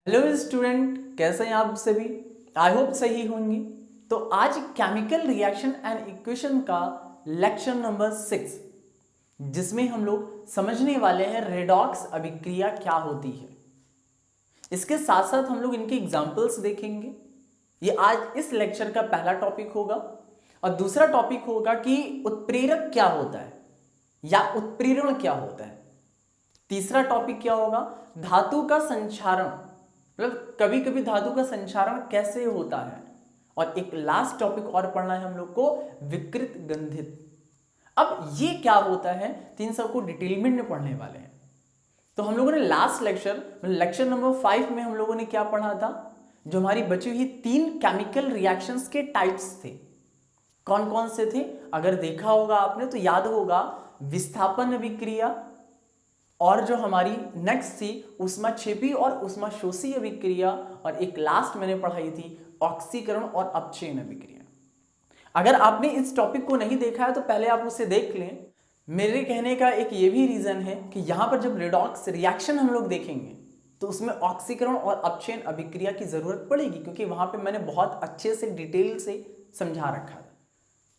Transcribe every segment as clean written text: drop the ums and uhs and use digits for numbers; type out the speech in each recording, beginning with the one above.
Hello student, कैसे हैं आप सभी। आई होप सही होंगे। तो आज केमिकल रिएक्शन एंड इक्वेशन का लेक्चर नंबर 6, जिसमें हम लोग समझने वाले हैं रेडॉक्स अभिक्रिया क्या होती है। इसके साथ साथ हम लोग इनके एग्जाम्पल्स देखेंगे। ये आज इस लेक्चर का पहला टॉपिक होगा। और दूसरा टॉपिक होगा कि उत्प्रेरक क्या होता है या उत्प्रेरण क्या होता है। तीसरा टॉपिक क्या होगा, धातु का संक्षारण, मतलब कभी कभी धातु का संक्षारण कैसे होता है। और एक लास्ट टॉपिक और पढ़ना है हम लोग को, विकृत गंधित। अब ये क्या होता है, तीन सबको डिटेलमेंट में पढ़ने वाले हैं। तो हम लोगों ने लास्ट लेक्चर नंबर 5 में हम लोगों ने क्या पढ़ा था, जो हमारी बची हुई 3 केमिकल रिएक्शंस के टाइप्स थे। कौन कौन से थे, अगर देखा होगा आपने तो याद होगा, विस्थापन अभिक्रिया, और जो हमारी नेक्स्ट थी ऊष्माक्षेपी और ऊष्माशोषी अभिक्रिया, और एक लास्ट मैंने पढ़ाई थी ऑक्सीकरण और अपचयन अभिक्रिया। अगर आपने इस टॉपिक को नहीं देखा है तो पहले आप उसे देख लें। मेरे कहने का एक ये भी रीजन है कि यहां पर जब रेडॉक्स रिएक्शन हम लोग देखेंगे तो उसमें ऑक्सीकरण और अपचयन अभिक्रिया की जरूरत पड़ेगी, क्योंकि वहां पर मैंने बहुत अच्छे से डिटेल से समझा रखा है।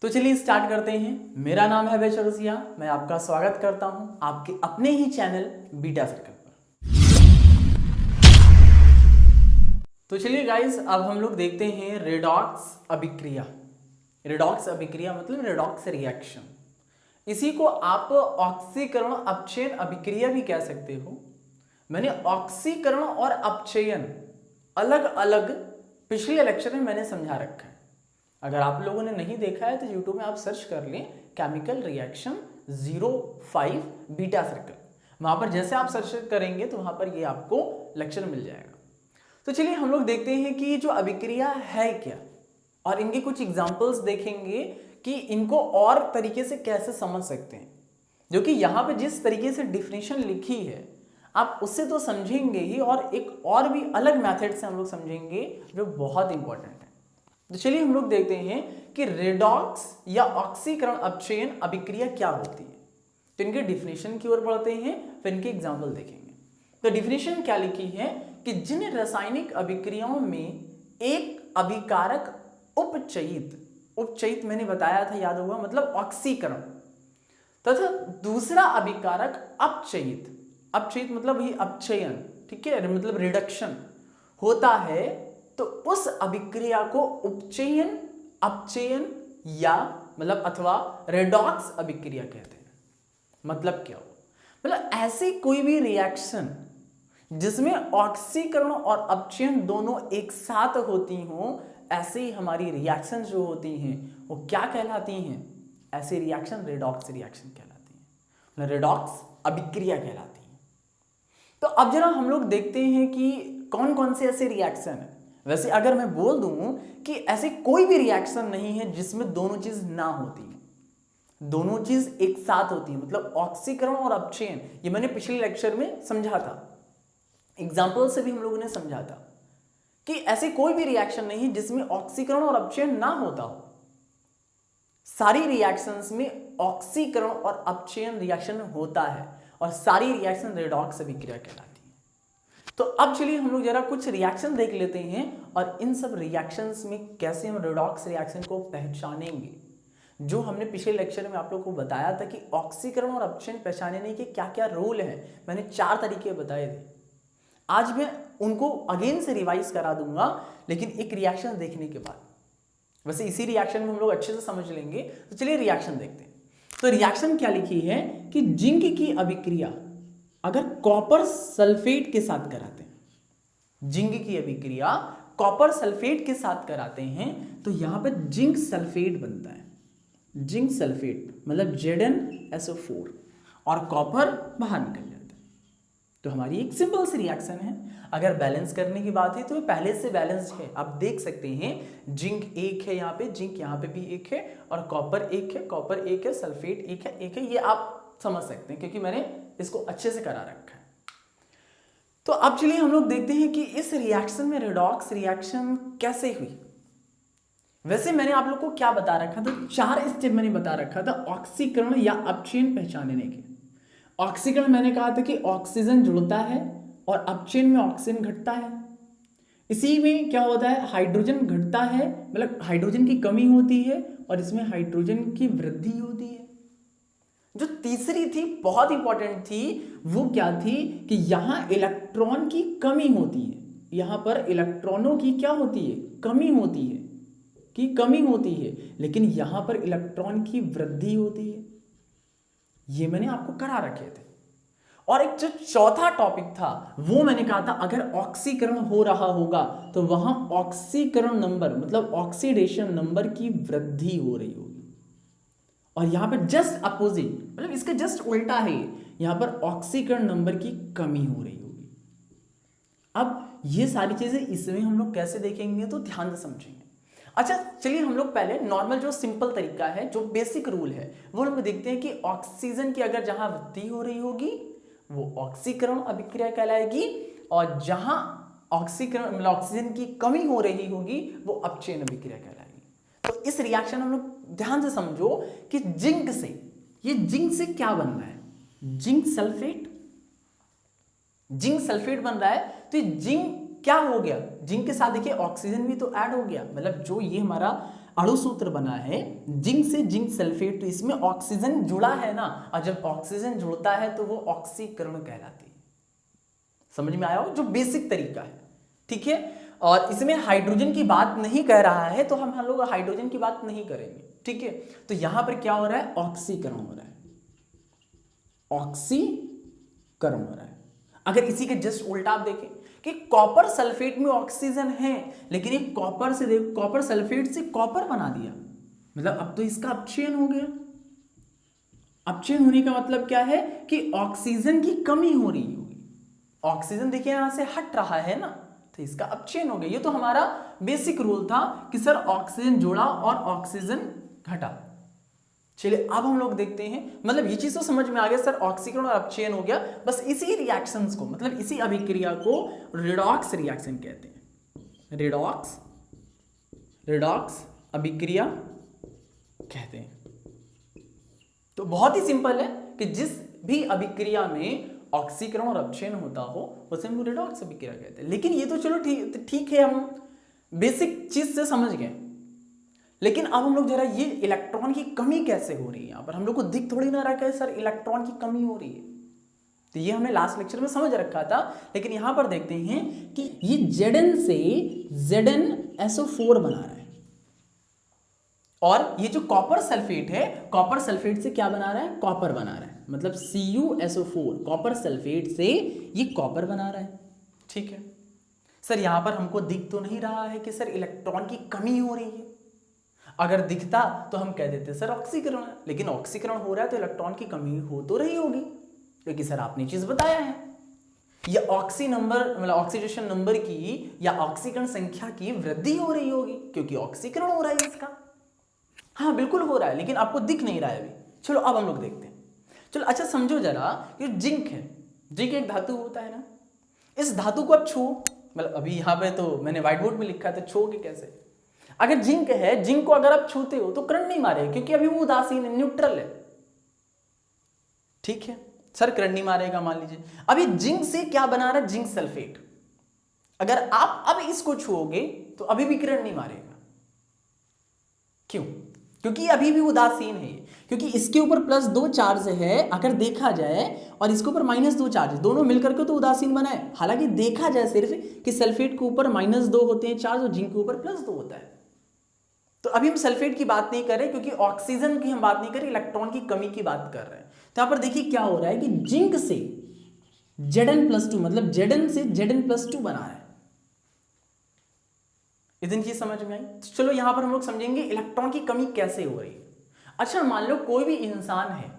तो चलिए स्टार्ट करते हैं। मेरा नाम है वैभव चौरसिया, मैं आपका स्वागत करता हूं आपके अपने ही चैनल बीटा सर्कल पर। तो चलिए गाइस, अब हम लोग देखते हैं रेडॉक्स अभिक्रिया। रेडॉक्स अभिक्रिया मतलब रेडॉक्स रिएक्शन। इसी को आप ऑक्सीकरण अपचयन अभिक्रिया भी कह सकते हो। मैंने ऑक्सीकरण और अपचयन अलग अलग पिछले लेक्चर में मैंने समझा रखा है। अगर आप लोगों ने नहीं देखा है तो YouTube में आप सर्च कर लें केमिकल रिएक्शन 05 बीटा सर्कल। वहां पर जैसे आप सर्च करेंगे तो वहां पर ये आपको लेक्चर मिल जाएगा। तो चलिए हम लोग देखते हैं कि जो अभिक्रिया है क्या, और इनके कुछ एग्जांपल्स देखेंगे कि इनको और तरीके से कैसे समझ सकते हैं। जो कि यहाँ पे जिस तरीके से डिफिनेशन लिखी है आप उससे तो समझेंगे ही, और एक और भी अलग मेथड से हम लोग समझेंगे जो बहुत इंपॉर्टेंट है। तो चलिए हम लोग देखते हैं कि रेडॉक्स या ऑक्सीकरण अपचयन अभिक्रिया क्या होती है। तो इनके डिफिनेशन की ओर बढ़ते हैं, फिर इनके एग्जांपल देखेंगे। तो डिफिनेशन क्या लिखी है कि जिन रासायनिक अभिक्रियाओं में एक अभिकारक उपचयित मैंने बताया था, याद होगा, मतलब ऑक्सीकरण, तथा दूसरा अभिकारक अपचयित मतलब ही अपचयन, ठीक है, मतलब रिडक्शन होता है, तो उस अभिक्रिया को उपचयन, अपचयन या मतलब अथवा रेडॉक्स अभिक्रिया कहते हैं। मतलब क्या हो, मतलब ऐसी कोई भी रिएक्शन जिसमें ऑक्सीकरण और अपचयन दोनों एक साथ होती हों, ऐसी हमारी रिएक्शन जो होती हैं वो क्या कहलाती हैं, ऐसी रिएक्शन रेडॉक्स रिएक्शन कहलाती हैं, रेडॉक्स अभिक्रिया कहलाती हैं। तो अब जरा हम लोग देखते हैं कि कौन कौन से ऐसे रिएक्शन है। वैसे अगर मैं बोल दूं कि ऐसे कोई भी रिएक्शन नहीं है जिसमें दोनों चीज ना होती है, दोनों चीज एक साथ होती है, मतलब ऑक्सीकरण और अपचयन। ये मैंने पिछले लेक्चर में समझा था, एग्जाम्पल से भी हम लोगों ने समझा था कि ऐसे कोई भी रिएक्शन नहीं जिसमें ऑक्सीकरण और अपचयन ना होता हो। सारी रिएक्शंस में ऑक्सीकरण और अपचयन रिएक्शन होता है, और सारी रिएक्शन रेडॉक्स अभिक्रिया कहलाती है। तो अब चलिए हम लोग जरा कुछ रिएक्शन देख लेते हैं, और इन सब रिएक्शंस में कैसे हम रेडॉक्स रिएक्शन को पहचानेंगे। जो हमने पिछले लेक्चर में आप लोगों को बताया था कि ऑक्सीकरण और अपचयन पहचानने के क्या क्या रोल हैं, मैंने 4 तरीके बताए थे। आज मैं उनको अगेन से रिवाइज करा दूंगा, लेकिन एक रिएक्शन देखने के बाद। वैसे इसी रिएक्शन में हम लोग अच्छे से समझ लेंगे। तो चलिए रिएक्शन देखते हैं। तो रिएक्शन क्या लिखी है कि जिंक की अभिक्रिया अगर कॉपर सल्फेट के साथ कराते हैं, जिंक की अभिक्रिया कॉपर सल्फेट के साथ कराते हैं, तो यहां पर जिंक सल्फेट बनता है। जिंक सल्फेट मतलब ZnSO4, और कॉपर बाहर निकल जाता है। तो हमारी एक सिंपल सी रिएक्शन है। अगर बैलेंस करने की बात है तो पहले से बैलेंस्ड है। आप देख सकते हैं जिंक 1 है यहाँ पे, जिंक यहाँ पे भी 1 है, और कॉपर 1 है, कॉपर 1 है, सल्फेट 1 है। ये आप समझ सकते हैं क्योंकि मैंने इसको अच्छे से करा रखा है। तो अब चलिए हम लोग देखते हैं कि इस रिएक्शन में रेडॉक्स रिएक्शन कैसे हुई। वैसे मैंने आप लोग को क्या बता रखा था, 4 स्टेप मैंने बता रखा था ऑक्सीकरण या अपचयन पहचानने के। ऑक्सीकरण मैंने कहा था कि ऑक्सीजन जुड़ता है और अपचयन में ऑक्सीजन घटता है। इसी में क्या होता है, हाइड्रोजन घटता है, मतलब हाइड्रोजन की कमी होती है और इसमें हाइड्रोजन की वृद्धि होती है। जो तीसरी थी बहुत इंपॉर्टेंट थी, वो क्या थी कि यहां इलेक्ट्रॉन की कमी होती है, यहां पर इलेक्ट्रॉनों की क्या होती है, कमी होती है, लेकिन यहां पर इलेक्ट्रॉन की वृद्धि होती है। ये मैंने आपको करा रखे थे। और एक जो चौथा टॉपिक था वो मैंने कहा था, अगर ऑक्सीकरण हो रहा होगा तो वहां ऑक्सीकरण नंबर मतलब ऑक्सीडेशन नंबर की वृद्धि हो रही होगी, और यहां पर जस्ट अपोजिट मतलब इसका जस्ट उल्टा है, यहां पर ऑक्सीकरण नंबर की कमी हो रही होगी। अब ये सारी चीजें इसमें हम लोग कैसे देखेंगे तो ध्यान से समझेंगे। अच्छा चलिए हम लोग पहले नॉर्मल जो सिंपल तरीका है, जो बेसिक रूल है, वो हम देखते हैं कि ऑक्सीजन की अगर जहां वृद्धि हो रही होगी वो ऑक्सीकरण अभिक्रिया कहलाएगी, और जहां ऑक्सीकरण मतलब ऑक्सीजन की कमी हो रही होगी वो अपचयन अभिक्रिया कहलाएगी। तो इस रिएक्शन हम लोग ध्यान से समझो कि जिंक से, ये जिंक से क्या बन रहा है, जिंक सल्फेट बन रहा है। तो ये जिंक क्या हो गया, जिंक के साथ देखिए ऑक्सीजन भी तो ऐड हो गया, मतलब जो ये हमारा अणुसूत्र बना है जिंक से जिंक सल्फेट, तो इसमें ऑक्सीजन जुड़ा है ना, और जब ऑक्सीजन जुड़ता है तो वो ऑक्सीकरण कहलाती है। समझ में आया हो, जो बेसिक तरीका है, ठीक है। और इसमें हाइड्रोजन की बात नहीं कह रहा है, तो हम लोग हाइड्रोजन की बात नहीं करेंगे, ठीक है। तो यहां पर क्या हो रहा है, ऑक्सीकरण हो रहा है, ऑक्सीकरण हो रहा है। अगर इसी के जस्ट उल्टा आप देखें कि कॉपर सल्फेट में ऑक्सीजन है, लेकिन ये कॉपर सल्फेट से कॉपर बना दिया, मतलब अब तो इसका अपचयन हो गया। अपचयन होने का मतलब क्या है कि ऑक्सीजन की कमी हो रही होगी, ऑक्सीजन देखिए यहां से हट रहा है ना, तो इसका अपचयन हो गया। ये तो हमारा बेसिक रूल था कि सर ऑक्सीजन जोड़ा और ऑक्सीजन घटा। चलिए अब हम लोग देखते हैं, मतलब ये चीज तो समझ में आ गया, सर ऑक्सीकरण और अपचयन हो गया। बस इसी रिएक्शंस को मतलब इसी अभिक्रिया को रिडॉक्स रिएक्शन कहते हैं, रिडॉक्स अभिक्रिया कहते हैं। तो बहुत ही सिंपल है कि जिस भी अभिक्रिया में ऑक्सीकरण और अपचयन होता हो उसे हम रिडॉक्स अभिक्रिया कहते हैं। लेकिन ये तो चलो ठीक है, हम बेसिक चीज से समझ गए, लेकिन अब हम लोग जरा ये इलेक्ट्रॉन की कमी कैसे हो रही है, यहां पर हम लोग को दिख थोड़ी ना रहा है सर इलेक्ट्रॉन की कमी हो रही है, तो ये हमने लास्ट लेक्चर में समझ रखा था। लेकिन यहां पर देखते हैं कि ये Zn से ZnSO4 बना रहा है, और ये जो कॉपर सल्फेट है, कॉपर सल्फेट से क्या बना रहा है, कॉपर बना रहा है, मतलब CuSO4 कॉपर सल्फेट से ये कॉपर बना रहा है, ठीक है। सर यहां पर हमको दिख तो नहीं रहा है कि सर इलेक्ट्रॉन की कमी हो रही है, अगर दिखता तो हम कह देते सर ऑक्सीकरण है, लेकिन ऑक्सीकरण हो रहा है तो इलेक्ट्रॉन की कमी हो तो रही होगी, क्योंकि सर आपने चीज बताया है ये ऑक्सी नंबर मतलब ऑक्सीडेशन नंबर की या ऑक्सीकरण संख्या की वृद्धि हो रही होगी, क्योंकि ऑक्सीकरण हो रहा है इसका। हाँ बिल्कुल हो रहा है, लेकिन आपको दिख नहीं रहा है अभी। चलो अब हम लोग देखते हैं। चलो अच्छा समझो जरा, ये जिंक है, जिंक एक धातु होता है ना, इस धातु को आप छू, मतलब अभी यहाँ पे तो मैंने व्हाइट बोर्ड में लिखा है तो छूओगे कैसे। अगर जिंक है, जिंक को अगर आप छूते हो तो करंट नहीं मारेगा, क्योंकि अभी वो उदासीन है, न्यूट्रल है, ठीक है। सर करंट नहीं मारेगा मान लीजिए। अभी जिंक से क्या बना रहा है, जिंक सल्फेट, अगर आप अब इसको छुओगे तो अभी भी करंट नहीं मारेगा, क्यों, क्योंकि अभी भी उदासीन है, क्योंकि इसके ऊपर +2 चार्ज है अगर देखा जाए, और इसके ऊपर -2 चार्ज, दोनों मिलकर के तो उदासीन बना है। हालांकि देखा जाए सिर्फ कि सल्फेट के ऊपर -2 होते हैं चार्ज और जिंक के ऊपर +2 होता है। तो अभी हम सल्फेट की बात नहीं कर रहे, क्योंकि ऑक्सीजन की हम बात नहीं कर रहे, इलेक्ट्रॉन की कमी की बात कर रहे हैं। तो यहां पर देखिए क्या हो रहा है कि जिंक से Zn+2 मतलब Zn से Zn+2 बना है। इतनी चीज समझ में आई। तो चलो यहां पर हम लोग समझेंगे इलेक्ट्रॉन की कमी कैसे हो रही है। अच्छा मान लो कोई भी इंसान है,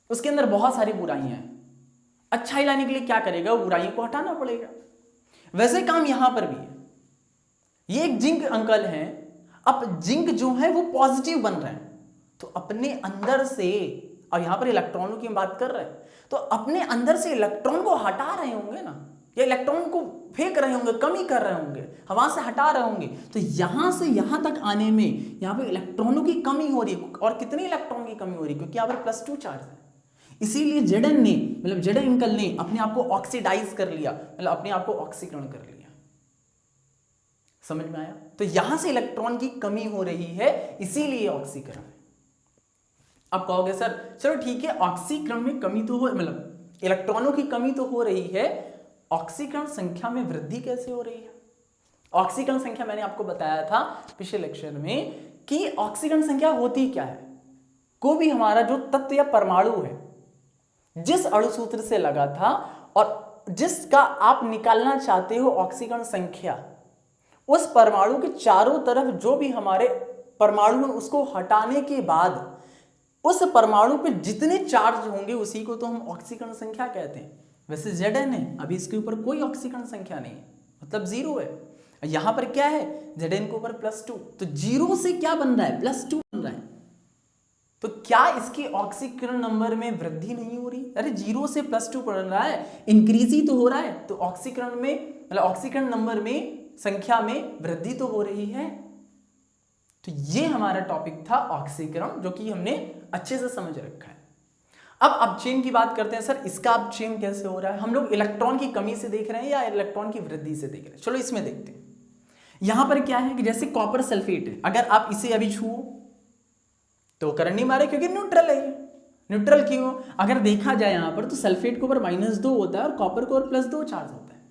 उसके अंदर बहुत सारी बुराइयां हैं, अच्छाई लाने के लिए क्या करेगा, बुराइयों को हटाना पड़ेगा। वैसे काम यहां पर भी है। ये एक जिंक अंकल हैं, अब जिंक जो है वो पॉजिटिव बन रहे हैं, तो अपने अंदर से, और यहां पर इलेक्ट्रॉनों की हम बात कर रहे हैं, तो अपने अंदर से इलेक्ट्रॉन को हटा रहे होंगे ना, या इलेक्ट्रॉन को फेंक रहे होंगे, कमी कर रहे होंगे, हवा से हटा रहे होंगे। तो यहां से यहां तक आने में यहां पर इलेक्ट्रॉनों की कमी हो रही है। और कितने इलेक्ट्रॉन की कमी हो रही है, क्योंकि यहां पर +2 चार्ज है। इसीलिए Zn ने मतलब Zn अंकल ने अपने आप को ऑक्सीडाइज कर लिया, मतलब अपने आप को ऑक्सीकरण कर लिया। समझ में आया? तो यहां से इलेक्ट्रॉन की कमी हो रही है, इसीलिए ऑक्सीकरण है। अब कहोगे सर चलो ठीक है, ऑक्सीकरण में कमी तो हो, मतलब इलेक्ट्रॉनों की कमी तो हो रही है, ऑक्सीकरण संख्या में वृद्धि कैसे हो रही है? ऑक्सीकरण संख्या मैंने आपको बताया था पिछले लेक्चर में कि ऑक्सीकरण संख्या होती क्या है। कोई भी हमारा जो तत्व या परमाणु है, जिस अणु सूत्र से लगा था और जिसका आप निकालना चाहते हो ऑक्सीकरण संख्या, उस परमाणु के चारों तरफ जो भी हमारे परमाणु है उसको हटाने के बाद उस परमाणु पे जितने चार्ज होंगे उसी को तो हम ऑक्सीकरण संख्या कहते हैं। वैसे Zn है, अभी इसके ऊपर कोई ऑक्सीकरण संख्या नहीं है, मतलब 0 है। यहां पर क्या है, Zn के ऊपर +2, तो 0 से क्या बन रहा है, +2 बन रहा है। तो क्या इसकी ऑक्सीकरण नंबर में वृद्धि नहीं हो रही? अरे 0 से +2 बढ़ रहा है, इंक्रीज ही तो हो रहा है, तो ऑक्सीकरण में मतलब ऑक्सीकरण नंबर में संख्या में वृद्धि तो हो रही है। तो ये हमारा टॉपिक था ऑक्सीकरण, जो कि हमने अच्छे से समझ रखा है। अब अपचयन की बात करते हैं। सर इसका अपचयन कैसे हो रहा है? हम लोग इलेक्ट्रॉन की कमी से देख रहे हैं या इलेक्ट्रॉन की वृद्धि से देख रहे हैं? चलो इसमें देखते हैं। यहां पर क्या है कि जैसे कॉपर सल्फेट है, अगर आप इसे अभी छुओ तो करंट नहीं मारे क्योंकि न्यूट्रल है। न्यूट्रल क्यों? अगर देखा जाए यहां पर तो सल्फेट के ऊपर -2 होता है और कॉपर के ऊपर +2 चार्ज होता है।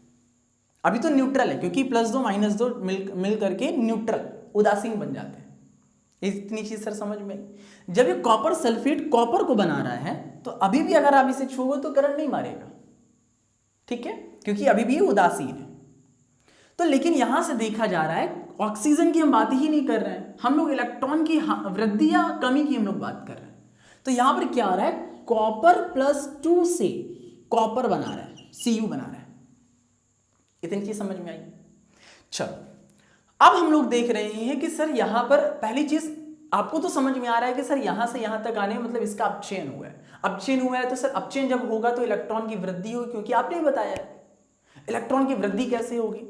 अभी तो न्यूट्रल है क्योंकि +2 -2 मिल करके न्यूट्रल उदासीन बन जाते हैं। इतनी चीज सर समझ में आई। जब ये कॉपर सल्फेट कॉपर को बना रहा है तो अभी भी अगर आप इसे छुओगे तो करंट नहीं मारेगा, ठीक है, क्योंकि अभी भी ये उदासीन है। तो लेकिन यहां से देखा जा रहा है ऑक्सीजन की हम बात ही नहीं कर रहे हैं, हम लोग इलेक्ट्रॉन की वृद्धि या कमी की हम लोग बात कर रहे हैं। तो यहां पर क्या हो रहा है, कॉपर +2 से कॉपर बना रहा है, Cu बना रहा है। इतनी चीज समझ में आई? चलो अब हम लोग देख रहे हैं कि सर यहां पर पहली चीज आपको तो समझ में आ रहा है कि सर यहां से यहां तक आने मतलब इसका अपचयन हुआ है। अपचयन हुआ है तो सर अपचयन जब होगा तो इलेक्ट्रॉन की वृद्धि होगी, क्योंकि आपने बताया इलेक्ट्रॉन की वृद्धि कैसे होगी।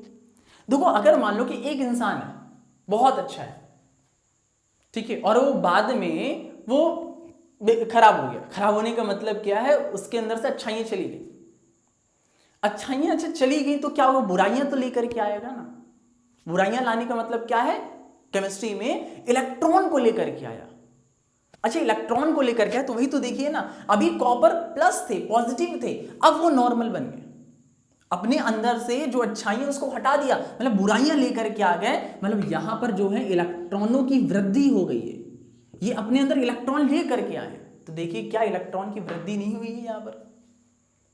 देखो अगर मान लो कि एक इंसान है बहुत अच्छा है, ठीक है, और वो बाद में वो खराब हो गया। खराब होने का मतलब क्या है, उसके अंदर से अच्छाइयां चली गई। अच्छाइयां अच्छा चली गई तो क्या वो बुराइयां तो लेकर के आएगा ना। बुराइयां लाने का मतलब क्या है, केमिस्ट्री में इलेक्ट्रॉन को लेकर के आया। अच्छा इलेक्ट्रॉन को लेकर के आया तो वही तो देखिए ना, अभी कॉपर प्लस थे, पॉजिटिव थे, अब वो नॉर्मल बन गए। अपने अंदर से जो अच्छाइयां उसको हटा दिया, मतलब बुराइयां लेकर के आ गए। मतलब यहां पर जो है इलेक्ट्रॉनों की वृद्धि हो गई है, ये अपने अंदर इलेक्ट्रॉन लेकर के आए। तो देखिए क्या इलेक्ट्रॉन की वृद्धि नहीं हुई है यहां पर?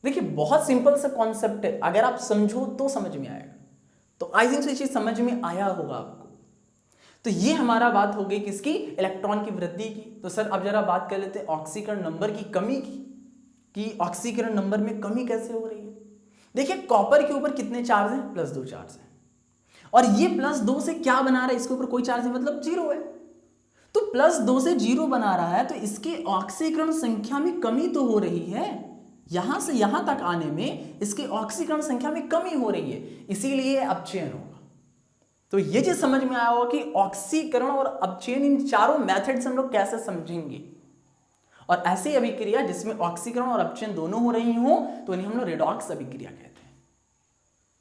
देखिए बहुत सिंपल सा कॉन्सेप्ट है, अगर आप समझो तो समझ में आएगा। तो आई थिंक ये चीज समझ में आया होगा आपको। तो ये हमारा बात हो गई किसकी, इलेक्ट्रॉन की वृद्धि की। तो सर अब जरा बात कर लेते हैं ऑक्सीकरण नंबर की कमी की, कि ऑक्सीकरण नंबर में कमी कैसे हो रही है। देखिए कॉपर के ऊपर कितने चार्ज हैं, +2 चार्ज है, और ये +2 से क्या बना रहा है, इसके ऊपर कोई चार्ज नहीं, मतलब 0 है। तो +2 से 0 बना रहा है तो इसके ऑक्सीकरण संख्या में कमी तो हो रही है। यहां से यहां तक आने में इसकी ऑक्सीकरण संख्या में कमी हो रही है, इसीलिए अपचयन होगा। तो ये चीज समझ में आया होगा कि ऑक्सीकरण और अपचयन इन चारों मेथड से हम लोग कैसे समझेंगे। और ऐसी अभिक्रिया जिसमें ऑक्सीकरण और अपचयन दोनों हो रही हो तो इन्हें हम लोग रेडॉक्स अभिक्रिया कहते हैं।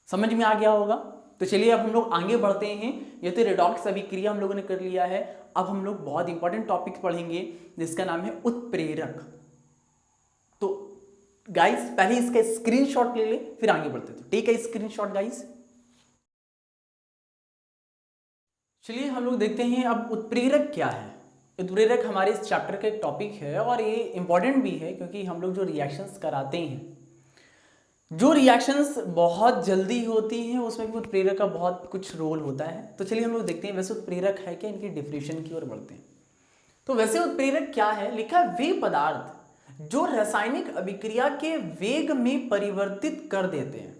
समझ में आ गया होगा। तो चलिए अब हम लोग आगे बढ़ते हैं। ये तो रेडॉक्स अभिक्रिया हम लोगों ने कर लिया है। अब हम लोग बहुत इंपॉर्टेंट टॉपिक पढ़ेंगे जिसका नाम है उत्प्रेरक। तो गाइस पहले इसका स्क्रीनशॉट ले ले, फिर आगे बढ़ते हैं। ठीक है, स्क्रीनशॉट गाइस। चलिए हम लोग देखते हैं अब उत्प्रेरक क्या है। उत्प्रेरक हमारे इस चैप्टर का एक टॉपिक है और ये इंपॉर्टेंट भी है, क्योंकि हम लोग जो रिएक्शंस कराते हैं, जो रिएक्शंस बहुत जल्दी होती हैं, उसमें भी उत्प्रेरक का बहुत कुछ रोल होता है। तो चलिए हम लोग देखते हैं वैसे उत्प्रेरक है क्या, इनकी डेफिनेशन की ओर बढ़ते हैं। तो वैसे उत्प्रेरक क्या है, लिखा है वे पदार्थ जो रासायनिक अभिक्रिया के वेग में परिवर्तित कर देते हैं।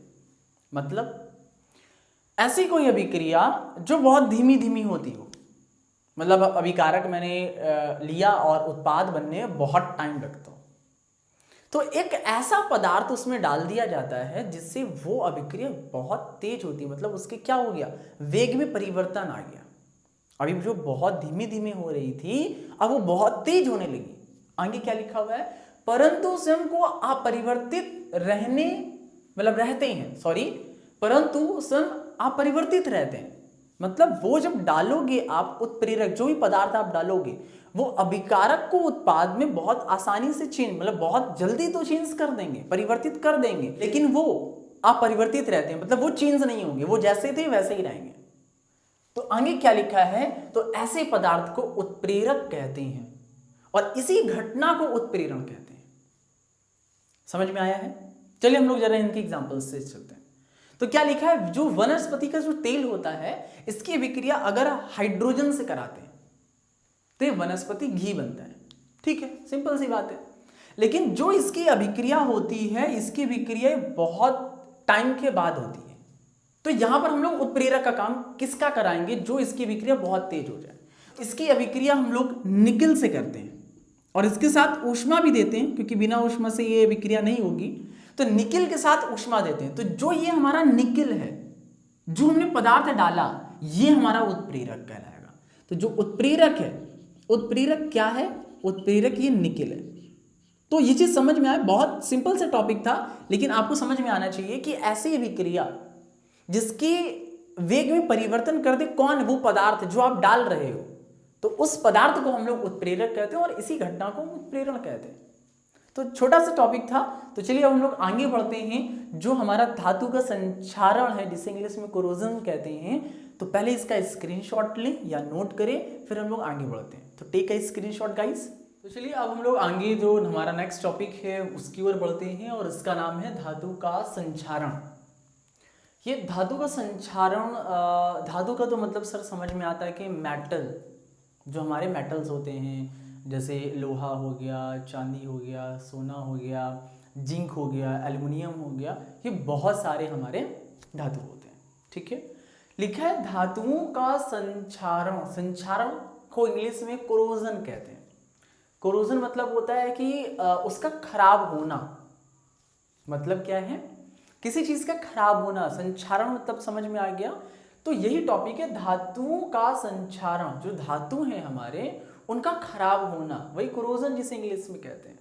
मतलब ऐसी कोई अभिक्रिया जो बहुत धीमी धीमी होती हो, मतलब अभिकारक मैंने लिया और उत्पाद बनने में बहुत टाइम लगता हो, तो एक ऐसा पदार्थ उसमें डाल दिया जाता है जिससे वो अभिक्रिया बहुत तेज होती है। मतलब उसके क्या हो गया, वेग में परिवर्तन आ गया। अभी जो बहुत धीमी धीमी हो रही थी अब वो बहुत तेज होने लगी। आगे क्या लिखा हुआ है, परंतु स्वयं को अपरिवर्तित रहते हैं, परंतु स्वयं अपरिवर्तित रहते हैं। मतलब वो जब डालोगे आप उत्प्रेरक, जो भी पदार्थ आप डालोगे वो अभिकारक को उत्पाद में बहुत आसानी से चेंज, मतलब बहुत जल्दी तो चेंज कर देंगे, परिवर्तित कर देंगे, लेकिन वो अपरिवर्तित रहते हैं, मतलब वो चेंज नहीं होंगे, वो जैसे थे वैसे ही रहेंगे। तो आगे क्या लिखा है, तो ऐसे पदार्थ को उत्प्रेरक कहते हैं और इसी घटना को उत्प्रेरण कहते हैं। समझ में आया है? चलिए हम लोग जरा इनके एग्जांपल्स से चलते हैं। तो क्या लिखा है, जो वनस्पति का जो तेल होता है इसकी अभिक्रिया अगर हाइड्रोजन से कराते हैं तो ये वनस्पति घी बनता है। ठीक है, सिंपल सी बात है। लेकिन जो इसकी अभिक्रिया होती है, इसकी अभिक्रिया बहुत टाइम के बाद होती है। तो यहां पर हम लोग उत्प्रेरक का काम किसका कराएंगे, जो इसकी अभिक्रिया बहुत तेज हो जाए। इसकी अभिक्रिया हम लोग निकिल से करते हैं और इसके साथ ऊष्मा भी देते हैं, क्योंकि बिना ऊष्मा से ये अभिक्रिया नहीं होगी। तो निकिल के साथ ऊष्मा देते हैं। तो जो ये हमारा निकिल है, जो हमने पदार्थ डाला, ये हमारा उत्प्रेरक कहलाएगा। तो जो उत्प्रेरक है, उत्प्रेरक क्या है, उत्प्रेरक ये निकिल है। तो ये चीज समझ में आए, बहुत सिंपल सा टॉपिक था, लेकिन आपको समझ में आना चाहिए कि ऐसी अभिक्रिया जिसकी वेग में परिवर्तन कर दे, कौन, वो पदार्थ जो आप डाल रहे हो, तो उस पदार्थ को हम लोग उत्प्रेरक कहते हैं और इसी घटना को उत्प्रेरण कहते हैं। तो छोटा सा टॉपिक था। तो चलिए अब हम लोग आगे बढ़ते हैं। जो हमारा धातु का संक्षारण है, जिसे इंग्लिश में कोरोजन कहते हैं, तो पहले इसका स्क्रीनशॉट लें या नोट करें, फिर हम लोग आगे बढ़ते हैं। तो टेक अ स्क्रीनशॉट गाइस। तो चलिए अब हम लोग आगे जो हमारा नेक्स्ट टॉपिक है उसकी ओर बढ़ते हैं और इसका नाम है धातु का संक्षारण। ये धातु का संक्षारण, धातु का तो मतलब सर समझ में आता है कि मेटल, जो हमारे मेटल्स होते हैं, जैसे लोहा हो गया, चांदी हो गया, सोना हो गया, जिंक हो गया, एल्युमिनियम हो गया, ये बहुत सारे हमारे धातु होते हैं। ठीक है, लिखा है धातुओं का संक्षारण। संक्षारण को इंग्लिश में कोरोजन कहते हैं। कोरोजन मतलब होता है कि उसका खराब होना। मतलब क्या है, किसी चीज का खराब होना। संक्षारण मतलब समझ में आ गया। तो यही टॉपिक है, धातुओं का संक्षारण। जो धातु हैं हमारे, उनका खराब होना, वही कोरोजन जिसे इंग्लिश में कहते हैं।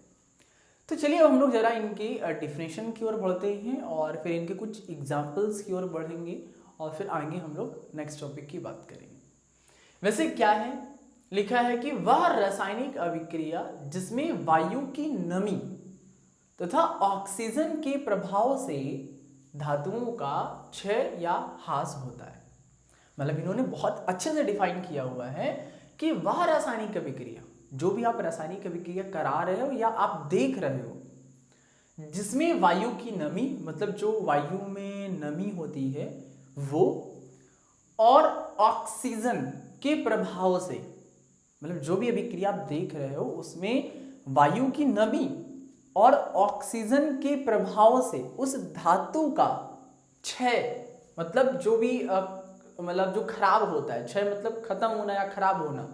तो चलिए अब हम लोग जरा इनकी डेफिनेशन की ओर बढ़ते हैं और फिर इनके कुछ एग्जांपल्स की ओर बढ़ेंगे और फिर आगे हम लोग नेक्स्ट टॉपिक की बात करेंगे। वैसे क्या है, लिखा है कि वह रासायनिक अभिक्रिया जिसमें वायु की नमी तथा ऑक्सीजन के प्रभाव से धातुओं का क्षय या ह्रास होता है। मतलब इन्होंने बहुत अच्छे से डिफाइन किया हुआ है कि वह रासायनिक अभिक्रिया, जो भी आप रासायनिक अभिक्रिया करा रहे हो या आप देख रहे हो, जिसमें वायु की नमी, मतलब जो वायु में नमी होती है वो, और ऑक्सीजन के प्रभाव से, मतलब जो भी अभिक्रिया आप देख रहे हो उसमें वायु की नमी और ऑक्सीजन के प्रभाव से उस धातु का क्षय, मतलब जो भी मतलब जो खराब होता है, क्षय मतलब खत्म होना या खराब होना,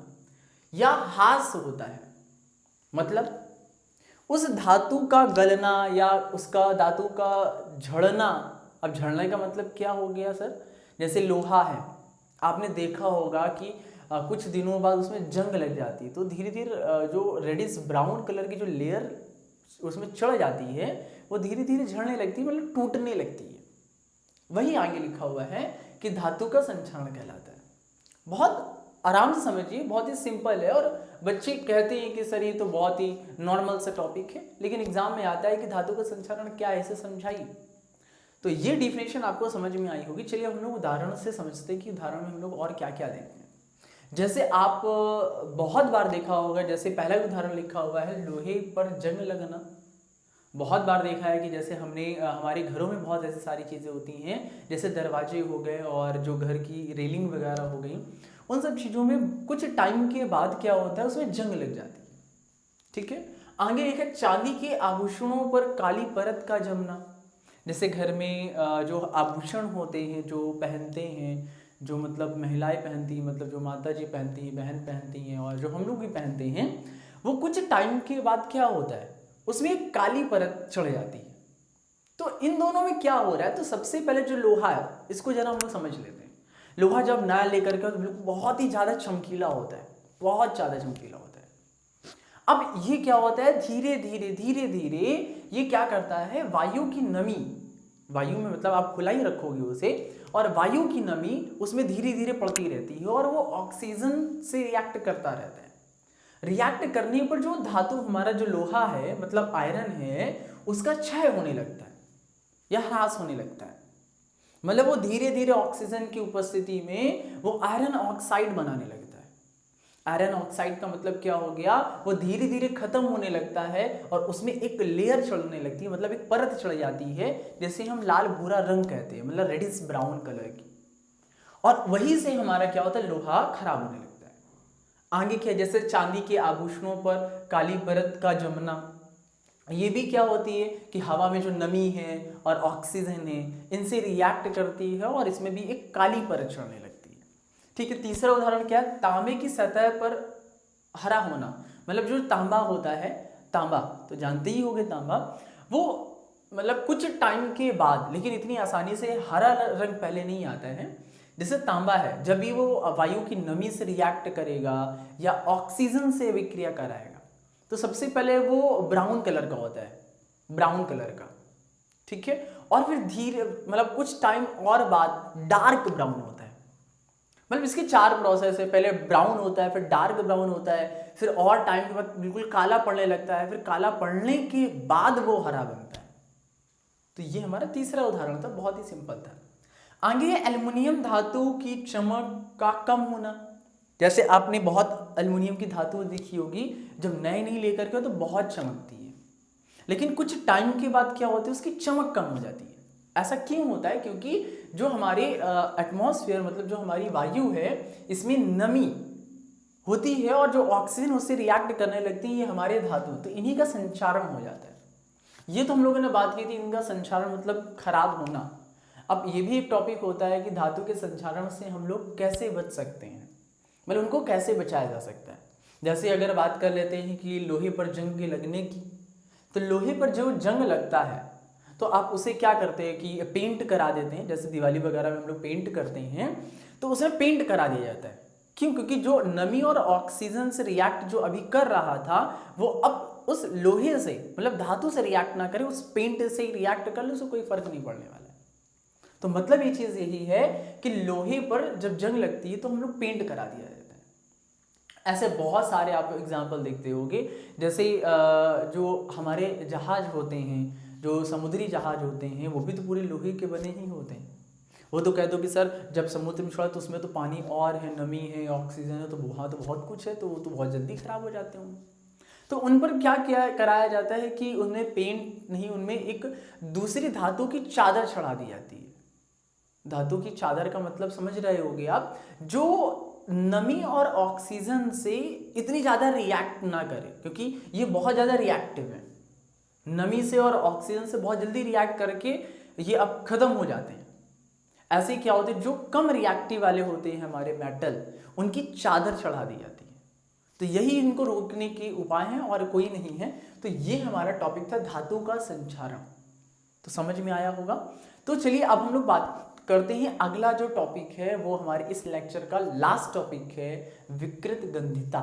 या ह्रास होता है, मतलब उस धातु का गलना या उसका धातु का झड़ना। अब झड़ने का मतलब क्या हो गया सर, जैसे लोहा है, आपने देखा होगा कि कुछ दिनों बाद उसमें जंग लग जाती है, तो धीरे धीरे जो रेडिश ब्राउन कलर की जो लेयर उसमें चढ़ जाती है, वो धीरे धीरे झड़ने लगती है, मतलब टूटने लगती है। वही आगे लिखा हुआ है कि धातु का संक्षारण कहलाता है। बहुत आराम से समझिए, बहुत ही सिंपल है और बच्चे कहते हैं कि सर ये तो बहुत ही नॉर्मल सा टॉपिक है, लेकिन एग्जाम में आता है कि धातु का संक्षारण क्या है, इसे समझाइए। तो ये डिफिनेशन आपको समझ में आई होगी। चलिए हम लोग उदाहरण से समझते हैं कि उदाहरण में हम लोग और क्या क्या देखें। जैसे आप बहुत बार देखा होगा, जैसे पहला उदाहरण लिखा हुआ है लोहे पर जंग लगना। बहुत बार देखा है कि जैसे हमने हमारे घरों में बहुत ऐसी सारी चीज़ें होती हैं, जैसे दरवाजे हो गए और जो घर की रेलिंग वगैरह हो गई, उन सब चीज़ों में कुछ टाइम के बाद क्या होता है, उसमें जंग लग जाती है। ठीक है, आगे एक है चांदी के आभूषणों पर काली परत का जमना। जैसे घर में जो आभूषण होते हैं, जो पहनते हैं, जो मतलब महिलाएं पहनती हैं, मतलब जो माता जी पहनती हैं, बहन पहनती हैं और जो हम लोग भी पहनते हैं, वो कुछ टाइम के बाद क्या होता है, उसमें एक काली परत चढ़ जाती है। तो इन दोनों में क्या हो रहा है, तो सबसे पहले जो लोहा है इसको जरा हम लोग समझ लेते हैं। लोहा जब नया लेकर के बहुत ही ज़्यादा चमकीला होता है, बहुत ज़्यादा चमकीला होता है। अब ये क्या होता है, धीरे धीरे ये क्या करता है, वायु की नमी, वायु में मतलब आप खुला ही रखोगे उसे, और वायु की नमी उसमें धीरे धीरे पड़ती रहती है और वो ऑक्सीजन से रिएक्ट करता रहता है। रिएक्ट करने पर जो धातु हमारा जो लोहा है मतलब आयरन है उसका क्षय होने लगता है या ह्रास होने लगता है। मतलब वो धीरे धीरे ऑक्सीजन की उपस्थिति में वो आयरन ऑक्साइड बनाने लगता है। आयरन ऑक्साइड का मतलब क्या हो गया, वो धीरे धीरे खत्म होने लगता है और उसमें एक लेयर चढ़ने लगती है, मतलब एक परत चढ़ जाती है, जैसे हम लाल भूरा रंग कहते हैं, मतलब रेडिश ब्राउन कलर की। और वहीं से हमारा क्या होता है, लोहा खराब होने लगता है। आगे क्या, जैसे चांदी के आभूषणों पर काली परत का जमना, ये भी क्या होती है कि हवा में जो नमी है और ऑक्सीजन है इनसे रिएक्ट करती है और इसमें भी एक काली परत चढ़ने लगती है। ठीक है। तीसरा उदाहरण क्या है, तांबे की सतह पर हरा होना, मतलब जो तांबा होता है, तांबा तो जानते ही होंगे, तांबा वो मतलब कुछ टाइम के बाद, लेकिन इतनी आसानी से हरा रंग पहले नहीं आता है। जैसे तांबा है, जब भी वो वायु की नमी से रिएक्ट करेगा या ऑक्सीजन से विक्रिया कराएगा तो सबसे पहले वो ब्राउन कलर का होता है, ब्राउन कलर का। ठीक है। और फिर धीरे मतलब कुछ टाइम और बाद डार्क ब्राउन होता है। मतलब इसके 4 प्रोसेस है, पहले ब्राउन होता है, फिर डार्क ब्राउन होता है, फिर और टाइम के बाद बिल्कुल काला पड़ने लगता है, फिर काला पड़ने के बाद वो हरा बनता है। तो ये हमारा तीसरा उदाहरण था, बहुत ही सिंपल था। आगे एल्युमिनियम धातु की चमक का कम होना। जैसे आपने बहुत एल्युमिनियम की धातु देखी होगी, जब नए नहीं लेकर के तो बहुत चमकती है, लेकिन कुछ टाइम के बाद क्या होता है, उसकी चमक कम हो जाती है। ऐसा क्यों होता है, क्योंकि जो हमारे एटमॉस्फेयर मतलब जो हमारी वायु है इसमें नमी होती है और जो ऑक्सीजन उससे रिएक्ट करने लगती है, ये हमारे धातु, तो इन्हीं का संचारण हो जाता है। ये तो हम लोगों ने बात की थी, इनका संचारण मतलब खराब होना। अब ये भी एक टॉपिक होता है कि धातु के संचारण से हम लोग कैसे बच सकते हैं, मतलब उनको कैसे बचाया जा सकता है। जैसे अगर बात कर लेते हैं कि लोहे पर जंग लगने की, तो लोहे पर जो जंग लगता है तो आप उसे क्या करते हैं कि पेंट करा देते हैं। जैसे दिवाली वगैरह में हम लोग पेंट करते हैं तो उसमें पेंट करा दिया जाता है। क्यों? क्योंकि जो नमी और ऑक्सीजन से रिएक्ट जो अभी कर रहा था वो अब उस लोहे से मतलब धातु से रिएक्ट ना करे, उस पेंट से ही रिएक्ट कर ले, उसको कोई फर्क नहीं पड़ने वाला है। तो मतलब ये चीज यही है कि लोहे पर जब जंग लगती है तो हम लोग पेंट करा दिया जाता है। ऐसे बहुत सारे आप एग्जाम्पल देखते होंगे, जैसे जो हमारे जहाज होते हैं, जो समुद्री जहाज होते हैं, वो भी तो पूरे लोहे के बने ही होते हैं। वो तो कह दो कि सर जब समुद्र में छोड़ा तो उसमें तो पानी और है, नमी है, ऑक्सीजन है, तो वहाँ तो बहुत कुछ है, तो वो तो बहुत जल्दी खराब हो जाते होंगे। तो उन पर क्या क्या कराया जाता है कि उनमें पेंट नहीं, उनमें एक दूसरी धातु की चादर चढ़ा दी जाती है। धातु की चादर का मतलब समझ रहे होगे आप, जो नमी और ऑक्सीजन से इतनी ज़्यादा रिएक्ट ना करे, क्योंकि ये बहुत ज़्यादा रिएक्टिव है। नमी से और ऑक्सीजन से बहुत जल्दी रिएक्ट करके ये अब खत्म हो जाते हैं। ऐसे क्या होते हैं, जो कम रिएक्टिव वाले होते हैं हमारे मेटल, उनकी चादर चढ़ा दी जाती है। तो यही इनको रोकने के उपाय हैं और कोई नहीं है। तो ये हमारा टॉपिक था धातु का संचारण। तो समझ में आया होगा। तो चलिए अब हम लोग बात करते हैं, अगला जो टॉपिक है वो हमारे इस लेक्चर का लास्ट टॉपिक है, विकृत गंधिता।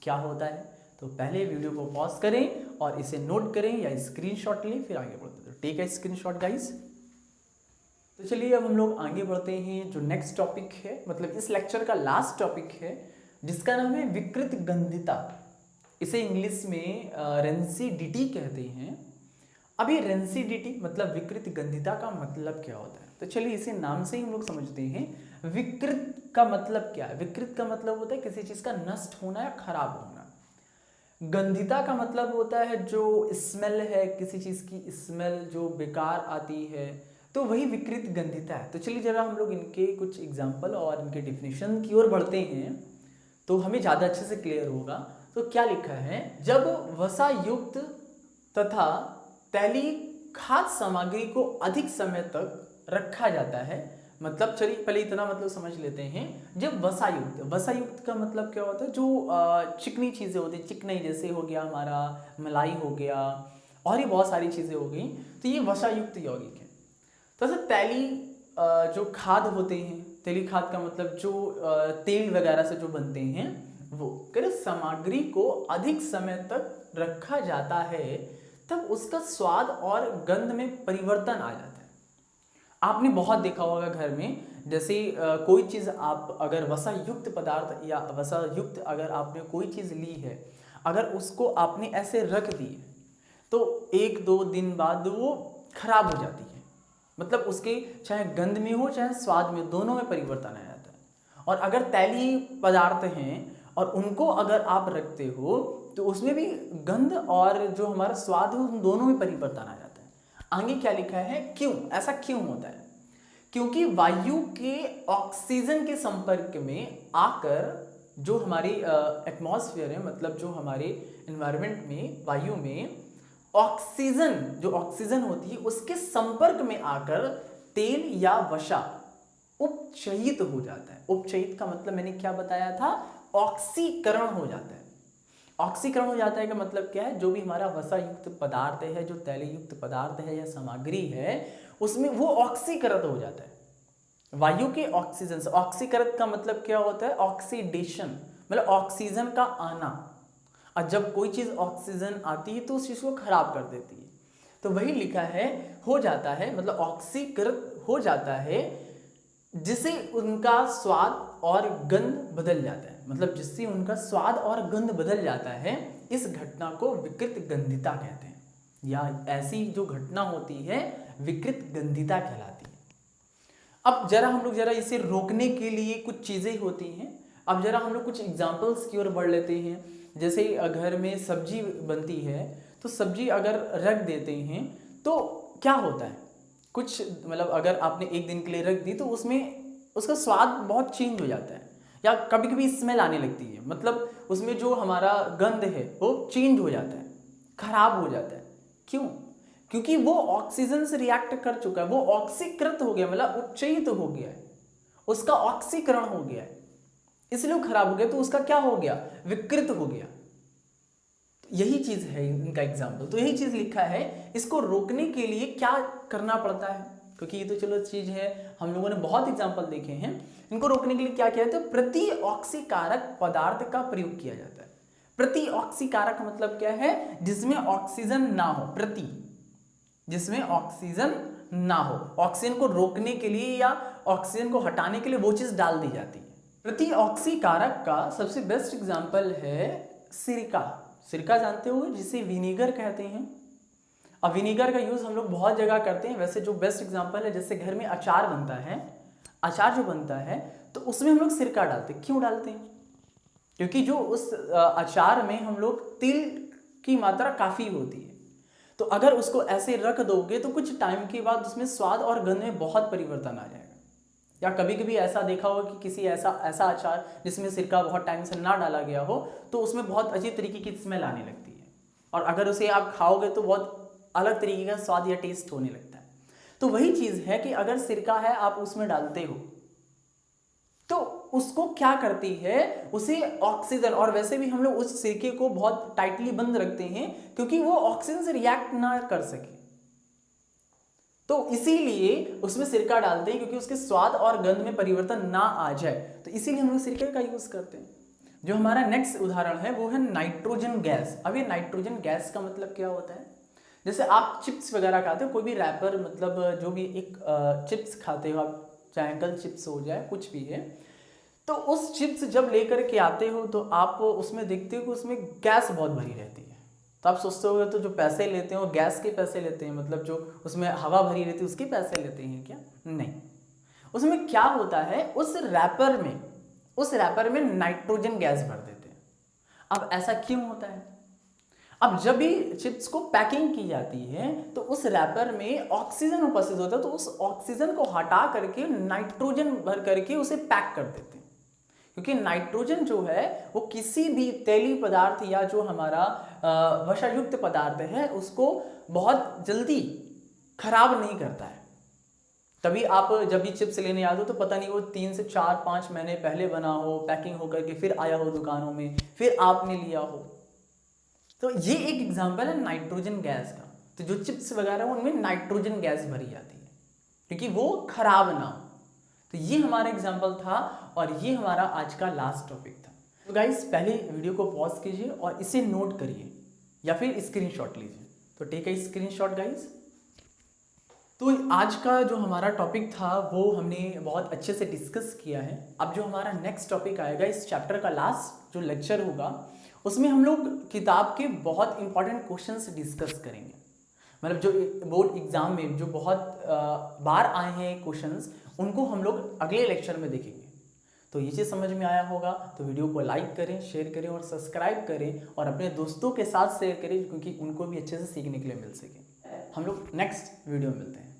क्या होता है? तो पहले वीडियो को पॉज करें और इसे नोट करें या स्क्रीनशॉट लें, फिर आगे बढ़ते हैं। टेक है स्क्रीनशॉट गाइस। तो चलिए अब हम लोग आगे बढ़ते हैं। जो नेक्स्ट टॉपिक है मतलब इस लेक्चर का लास्ट टॉपिक है, जिसका नाम है विकृत गंधिता। इसे इंग्लिश में रेंसिडिटी कहते हैं। अब ये रेंसिडिटी मतलब विकृत गंधिता का मतलब क्या होता है, तो चलिए इसे नाम से ही हम लोग समझते हैं। विकृत का मतलब क्या है? विकृत का मतलब होता है किसी चीज का नष्ट होना या खराब होना। गंधिता का मतलब होता है जो स्मेल है, किसी चीज की स्मेल जो बेकार आती है, तो वही विकृत गंधिता है। तो चलिए जरा हम लोग इनके कुछ एग्जाम्पल और इनके डिफिनेशन की ओर बढ़ते हैं तो हमें ज़्यादा अच्छे से क्लियर होगा। तो क्या लिखा है, जब वसा युक्त तथा तैलीय खाद्य सामग्री को अधिक समय तक रखा जाता है, मतलब चलिए पहले इतना मतलब समझ लेते हैं। जब वसायुक्त, वसायुक्त का मतलब क्या होता है, जो चिकनी चीज़ें होती हैं, चिकनाई जैसे हो गया हमारा मलाई हो गया और ये बहुत सारी चीज़ें हो गई, तो ये वसायुक्त यौगिक है। तो ऐसे तैली जो खाद होते हैं, तैली खाद का मतलब जो तेल वगैरह से जो बनते हैं, वो अगर सामग्री को अधिक समय तक रखा जाता है तब उसका स्वाद और गंध में परिवर्तन आ जाता है। आपने बहुत देखा होगा घर में, जैसे कोई चीज़ आप अगर वसा युक्त पदार्थ या वसा युक्त अगर आपने कोई चीज़ ली है, अगर उसको आपने ऐसे रख दी तो 1-2 दिन बाद वो खराब हो जाती है, मतलब उसके चाहे गंध में हो चाहे स्वाद में, दोनों में परिवर्तन आ जाता है। और अगर तैलीय पदार्थ हैं और उनको अगर आप रखते हो तो उसमें भी गंध और जो हमारा स्वाद है उन दोनों में परिवर्तन आ जाता है। आगे क्या लिखा है, क्यों ऐसा क्यों होता है? क्योंकि वायु के ऑक्सीजन के संपर्क में आकर जो हमारी एटमॉस्फेयर है, मतलब जो हमारे एनवायरनमेंट में वायु में ऑक्सीजन, जो ऑक्सीजन होती है उसके संपर्क में आकर तेल या वसा उपचयित हो जाता है। उपचयित का मतलब मैंने क्या बताया था, ऑक्सीकरण हो जाता है। ऑक्सीकरण हो जाता है का मतलब क्या है, जो भी हमारा वसा युक्त पदार्थ है, जो तैलीय युक्त पदार्थ है या सामग्री है, उसमें वो ऑक्सीकृत हो जाता है वायु के ऑक्सीजन से। ऑक्सीकृत का मतलब क्या होता है, ऑक्सीडेशन, मतलब ऑक्सीजन का आना। और जब कोई चीज ऑक्सीजन आती है तो उस चीज को खराब कर देती है, तो वही लिखा है हो जाता है, मतलब ऑक्सीकृत हो जाता है, जिससे उनका स्वाद और गंध बदल जाता है, मतलब जिससे उनका स्वाद और गंध बदल जाता है। इस घटना को विकृत गंधिता कहते हैं, या ऐसी जो घटना होती है विकृत गंधिता कहलाती है। अब जरा हम लोग जरा इसे रोकने के लिए कुछ चीजें होती हैं। अब जरा हम लोग कुछ एग्जाम्पल्स की ओर बढ़ लेते हैं। जैसे घर में सब्जी बनती है तो सब्जी अगर रख देते हैं तो क्या होता है, कुछ मतलब अगर आपने 1 दिन के लिए रख दी तो उसमें उसका स्वाद बहुत चेंज हो जाता है, या कभी कभी स्मेल आने लगती है, मतलब उसमें जो हमारा गंध है वो चेंज हो जाता है, खराब हो जाता है। क्यों? क्योंकि वो ऑक्सीजन से रिएक्ट कर चुका है, वो ऑक्सीकृत हो गया, मतलब उपचयित हो गया है, उसका ऑक्सीकरण हो गया है, इसलिए वो खराब हो गया। तो उसका क्या हो गया, विकृत हो गया। यही चीज है इनका एग्जाम्पल। तो यही चीज लिखा है, इसको रोकने के लिए क्या करना पड़ता है, क्योंकि ये तो चलो चीज है, हम लोगों ने बहुत एग्जाम्पल देखे हैं। इनको रोकने के लिए क्या किया जाता है, प्रति ऑक्सीकारक पदार्थ का प्रयोग किया जाता है। प्रति ऑक्सीकारक मतलब क्या है, जिसमें ऑक्सीजन ना हो, प्रति जिसमें ऑक्सीजन ना हो, ऑक्सीजन को रोकने के लिए या ऑक्सीजन को हटाने के लिए वो चीज डाल दी जाती है। प्रति ऑक्सीकारक का सबसे बेस्ट एग्जाम्पल है सिरका। सिरका जानते हो, जिसे विनीगर कहते हैं। अब विनीगर का यूज हम लोग बहुत जगह करते हैं। वैसे जो बेस्ट एग्जांपल है, जैसे घर में अचार बनता है, अचार जो बनता है तो उसमें हम लोग सिरका डालते हैं। क्यों डालते हैं? क्योंकि जो उस अचार में हम लोग तिल की मात्रा काफी होती है, तो अगर उसको ऐसे रख दोगे तो कुछ टाइम के बाद उसमें स्वाद और गंध में बहुत परिवर्तन आ जाएगा। या कभी कभी ऐसा देखा होगा कि किसी ऐसा अचार जिसमें सिरका बहुत टाइम से ना डाला गया हो तो उसमें बहुत अजीब तरीके की स्मेल आने लगती है, और अगर उसे आप खाओगे तो बहुत अलग तरीके का स्वाद या टेस्ट होने लगता है। तो वही चीज है कि अगर सिरका है आप उसमें डालते हो तो उसको क्या करती है, उसे ऑक्सीजन, और वैसे भी हम लोग उस सिरके को बहुत टाइटली बंद रखते हैं क्योंकि वो ऑक्सीजन से रिएक्ट ना कर सके, तो इसीलिए उसमें सिरका डालते हैं क्योंकि उसके स्वाद और गंध में परिवर्तन ना आ जाए। तो इसीलिए हम लोग सिरके का यूज करते हैं। जो हमारा नेक्स्ट उदाहरण है वो है नाइट्रोजन गैस। अब ये नाइट्रोजन गैस का मतलब क्या होता है, जैसे आप चिप्स वगैरह खाते हो, कोई भी रैपर, मतलब जो भी एक चिप्स खाते हो आप, चाहे अंकल चिप्स हो जाए कुछ भी है, तो उस चिप्स जब लेकर के आते हो तो आप उसमें देखते हो कि उसमें गैस बहुत भरी रहती है। तो आप सोचते हो तो जो पैसे लेते हैं वो गैस के पैसे लेते हैं, मतलब जो उसमें हवा भरी रहती है उसके पैसे लेते हैं क्या? नहीं, उसमें क्या होता है, उस रैपर में नाइट्रोजन गैस भर देते हैं। अब ऐसा क्यों होता है? अब जब भी चिप्स को पैकिंग की जाती है तो उस रैपर में ऑक्सीजन उपस्थित होता है, तो उस ऑक्सीजन को हटा करके नाइट्रोजन भर करके उसे पैक कर देते हैं, क्योंकि नाइट्रोजन जो है वो किसी भी तैलीय पदार्थ या जो हमारा वसायुक्त पदार्थ है उसको बहुत जल्दी खराब नहीं करता है। तभी आप जब भी चिप्स लेने आते हो तो पता नहीं वो 3 से 4-5 महीने पहले बना हो, पैकिंग होकर के फिर आया हो दुकानों में, फिर आपने लिया हो। तो ये एक एग्जांपल है नाइट्रोजन गैस का। तो जो चिप्स वगैरह उनमें नाइट्रोजन गैस भरी जाती है क्योंकि वो खराब ना हो। तो ये हमारा एग्जांपल था और ये हमारा आज का लास्ट टॉपिक था। तो गाइस पहले वीडियो को पॉज कीजिए और इसे नोट करिए या फिर स्क्रीनशॉट लीजिए। तो टेक अ स्क्रीनशॉट गाइस। तो आज का जो हमारा टॉपिक था वो हमने बहुत अच्छे से डिस्कस किया है। अब जो हमारा नेक्स्ट टॉपिक आएगा, इस चैप्टर का लास्ट जो लेक्चर होगा, उसमें हम लोग किताब के बहुत इंपॉर्टेंट क्वेश्चंस डिस्कस करेंगे। मतलब जो बोर्ड एग्जाम में जो बहुत बार आए हैं क्वेश्चंस, उनको हम लोग अगले लेक्चर में देखेंगे। तो ये चीज़ समझ में आया होगा तो वीडियो को लाइक करें, शेयर करें और सब्सक्राइब करें और अपने दोस्तों के साथ शेयर करें, क्योंकि उनको भी अच्छे से सीखने के लिए मिल सके। हम लोग नेक्स्ट वीडियो में मिलते हैं।